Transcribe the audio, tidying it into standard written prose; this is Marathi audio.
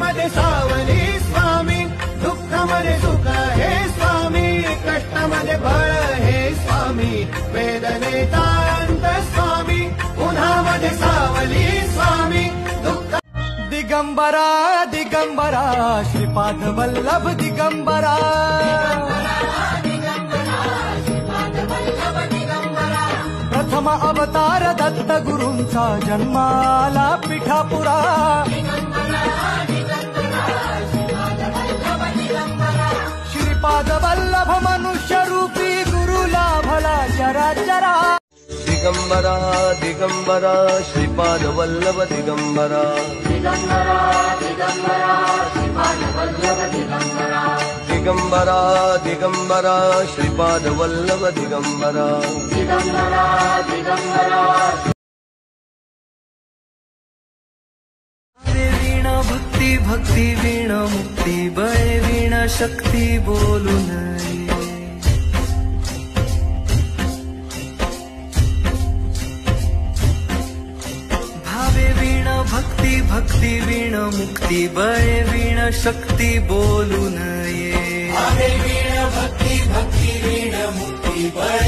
सुखामध्ये सावली स्वामी, दुःखामध्ये सुख हे स्वामी, कष्टामध्ये बळ हे स्वामी, वेदनेचा अंत स्वामी, उन्हामध्ये सावली स्वामी, दुःख दिगंबरा दिगंबरा श्रीपाद वल्लभ दिगंबरा, प्रथम अवतार दत्त गुरूंचा जन्माला पिठापुरा, श्रीपाद वल्लभ मनुष्य रूपी गुरु लाभला जरा जरा। दिगंबरा दिगंबरा श्रीपाद वल्लभ दिगंबरा, दिगंबरा दिगंबरा श्रीपाद वल्लभ दिगंबरा, दिगंबरा दिगंबरा श्रीपाद वल्लभ दिगंबरा, दिगंबरा दिगंबरा। वीणा भक्ती भक्ती वीणा मुक्ती, बळे वीणा शक्ती बोलू नये, भक्ती भक्ती वीणा मुक्ती, बळे वीणा शक्ती बोलू नये, वीणा भक्ती भक्ती वीणा मुक्ती, बळ